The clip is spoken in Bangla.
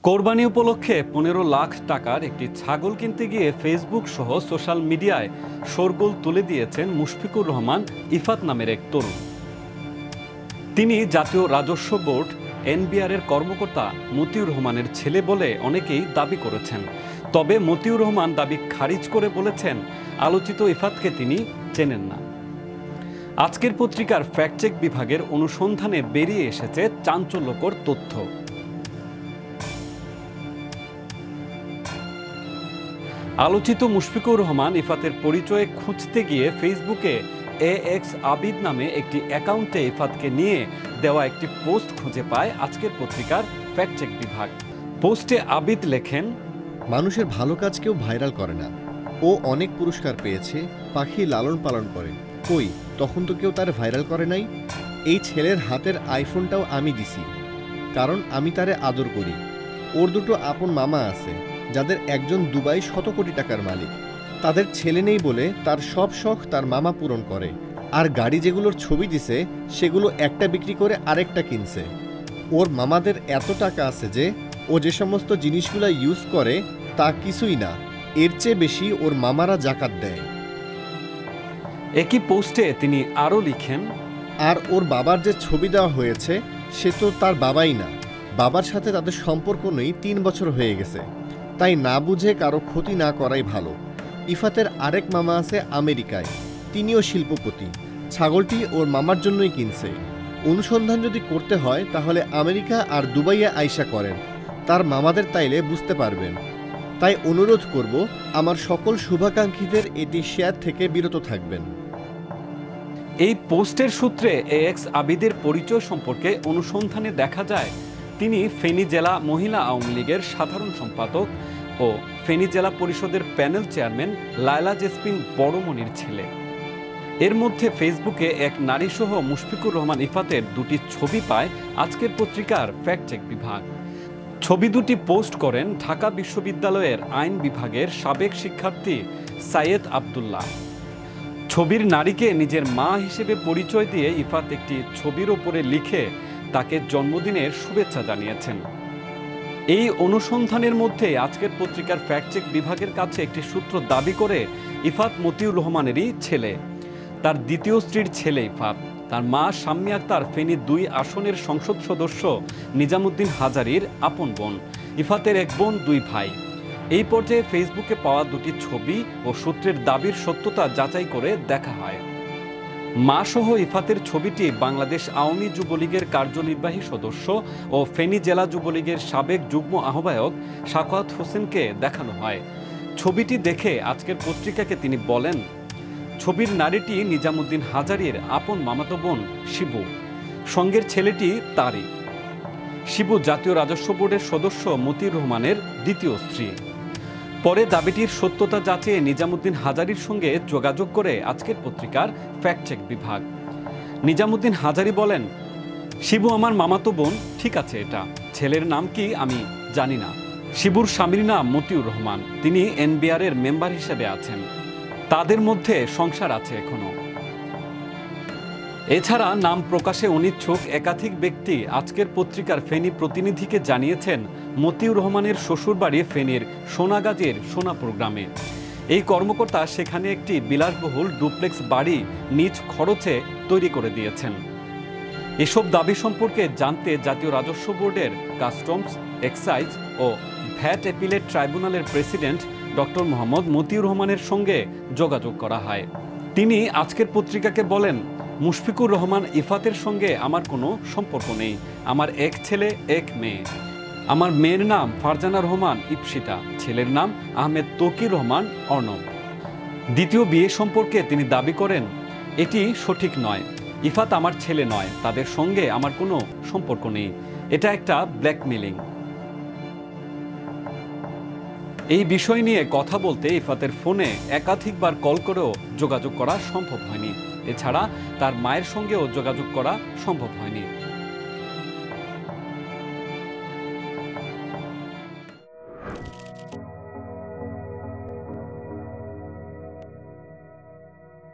কোরবানি উপলক্ষে ১৫ লাখ টাকার একটি ছাগল কিনতে গিয়ে ফেসবুক সহ সোশ্যাল মিডিয়ায় শোরগোল তুলে দিয়েছেন মুশফিকুর রহমান ইফাত নামের এক তরুণ। তিনি জাতীয় রাজস্ব বোর্ড এনবিআর এর কর্মকর্তা মতিউর রহমানের ছেলে বলে অনেকেই দাবি করেছেন। তবে মতিউর রহমান দাবি খারিজ করে বলেছেন, আলোচিত ইফাতকে তিনি চেনেন না। আজকের পত্রিকার ফ্যাক্ট চেক বিভাগের অনুসন্ধানে বেরিয়ে এসেছে চাঞ্চল্যকর তথ্য। আলোচিত মুশফিকুর রহমান ইফাতের পরিচয়ে খুঁজতে গিয়ে ফেসবুকে এএক্স আবিদ নামে একটি অ্যাকাউন্টে ইফাতকে নিয়ে দেওয়া একটি পোস্ট খুঁজে পায় আজকের পত্রিকার ফ্যাক্ট চেক বিভাগ। পোস্টে আবিদ লেখেন, মানুষের ভালো কাজ কেউ ভাইরাল করে না। ও অনেক পুরস্কার পেয়েছে, পাখি লালন পালন করে, কই তখন তো কেউ তার ভাইরাল করে নাই। এই ছেলের হাতের আইফোনটাও আমি দিছি, কারণ আমি তারে আদর করি। ওর দুটো আপন মামা আছে, যাদের একজন দুবাই শত কোটি টাকার মালিক। তাদের ছেলে নেই বলে তার সব শখ তার মামা পূরণ করে। আর গাড়ি যেগুলোর ছবি দিছে সেগুলো একটা বিক্রি করে আরেকটা কিনছে। ওর মামাদের এত টাকা আছে যে ও যে সমস্ত জিনিসগুলো ইউজ করে তা কিছুই না, এর চেয়ে বেশি ওর মামারা জাকাত দেয়। একই পোস্টে তিনি আরও লিখেন, আর ওর বাবার যে ছবি দেওয়া হয়েছে সে তো তার বাবাই না। বাবার সাথে তাদের সম্পর্ক নেই, ৩ বছর হয়ে গেছে। তাই না বুঝে কারো ক্ষতি না করাই ভালো। ইফাতের আরেক মামা আছে আমেরিকায়, তিনিও শিল্পপতি। ছাগলটি ওর মামার জন্যই কিনছে। অনুসন্ধান যদি করতে হয় তাহলে আমেরিকা আর দুবাইয়ে আইসা করেন, তার মামাদের তাইলে বুঝতে পারবেন। তাই অনুরোধ করব, আমার সকল শুভাকাঙ্ক্ষীদের এটি শেয়ার থেকে বিরত থাকবেন। এই পোস্টের সূত্রে এএক্স আবিদের পরিচয় সম্পর্কে অনুসন্ধানে দেখা যায় তিনি ফেনী জেলা মহিলা আওয়ামী লীগের সাধারণ সম্পাদক ও ফেনী জেলা পরিষদের প্যানেল চেয়ারম্যান লায়লা জেসমিন বড়মনির ছেলে। এর মধ্যে ফেসবুকে এক নারীসহ মুশফিকুর রহমান ইফাতের দুটি ছবি পায় আজকের পত্রিকার ফ্যাক্ট চেক বিভাগ। ছবি দুটি পোস্ট করেন ঢাকা বিশ্ববিদ্যালয়ের আইন বিভাগের সাবেক শিক্ষার্থী সাইয়েদ আবদুল্লাহ। ছবির নারীকে নিজের মা হিসেবে পরিচয় দিয়ে ইফাত একটি ছবির ওপরে লিখে তাকে জন্মদিনের শুভেচ্ছা জানিয়েছেন। এই অনুসন্ধানের মধ্যে আজকের পত্রিকার ফ্যাক্ট চেক বিভাগের কাছে একটি সূত্র দাবি করে ইফাত মতিউর রহমানেরই ছেলে। তার দ্বিতীয় স্ত্রীর ছেলে ইফাত। তার মা শাম্মী আক্তার ফেনী ২ আসনের সংসদ সদস্য নিজামুদ্দিন হাজারীর আপন বোন। ইফাতের এক বোন, ২ ভাই। এই পর্যায়ে ফেসবুকে পাওয়া দুটি ছবি ও সূত্রের দাবির সত্যতা যাচাই করে দেখা হয়। মা সহ ইফাতের ছবিটি বাংলাদেশ আওয়ামী যুবলীগের কার্যনির্বাহী সদস্য ও ফেনী জেলা যুবলীগের সাবেক যুগ্ম আহ্বায়ক সাখাওয়াত হোসেনকে দেখানো হয়। ছবিটি দেখে আজকের পত্রিকাকে তিনি বলেন, ছবির নারীটি নিজামুদ্দিন হাজারীর আপন মামাতো বোন শিবু, সঙ্গের ছেলেটি তারই। শিবু জাতীয় রাজস্ব বোর্ডের সদস্য মতিউর রহমানের দ্বিতীয় স্ত্রী। পরে দাবিটির সত্যতা যাচাইয়ে নিজামুদ্দিন হাজারীর সঙ্গে যোগাযোগ করে আজকের পত্রিকার ফ্যাক্ট চেক বিভাগ। নিজামুদ্দিন হাজারী বলেন, শিবু আমার মামাতো বোন, ঠিক আছে, এটা ছেলের নাম কি আমি জানি না। শিবুর স্বামীর নাম মতিউর রহমান, তিনি এনবিআর এর মেম্বার হিসেবে আছেন। তাদের মধ্যে সংসার আছে এখনো। এছাড়া নাম প্রকাশে অনিচ্ছুক একাধিক ব্যক্তি আজকের পত্রিকার ফেনী প্রতিনিধিকে জানিয়েছেন মতিউর রহমানের শ্বশুরবাড়ি ফেনীর সোনাগাজীর সোনাপুর গ্রামে। এই কর্মকর্তা সেখানে একটি বিলাসবহুল ডুপ্লেক্স বাড়ি নিজ খরচে তৈরি করে দিয়েছেন। এসব দাবি সম্পর্কে জানতে জাতীয় রাজস্ব বোর্ডের কাস্টমস, এক্সাইজ ও ভ্যাট অ্যাপিলেট ট্রাইব্যুনালের প্রেসিডেন্ট ডক্টর মোহাম্মদ মতিউর রহমানের সঙ্গে যোগাযোগ করা হয়। তিনি আজকের পত্রিকাকে বলেন, মুশফিকুর রহমান ইফাতের সঙ্গে আমার কোনো সম্পর্ক নেই। আমার এক ছেলে, এক মেয়ে। আমার মেয়ের নাম ফারজানা রহমান ইপসিতা, ছেলের নাম আহমেদ তৌকির রহমান অর্ণব। দ্বিতীয় বিয়ে সম্পর্কে তিনি দাবি করেন, এটি সঠিক নয়। ইফাত আমার ছেলে নয়, তাদের সঙ্গে আমার কোনো সম্পর্ক নেই। এটা একটা ব্ল্যাকমেলিং। এই বিষয় নিয়ে কথা বলতে ইফাতের ফোনে একাধিকবার কল করেও যোগাযোগ করা সম্ভব হয়নি। এছাড়া তার মায়ের সঙ্গেও যোগাযোগ করা সম্ভব হয়নি।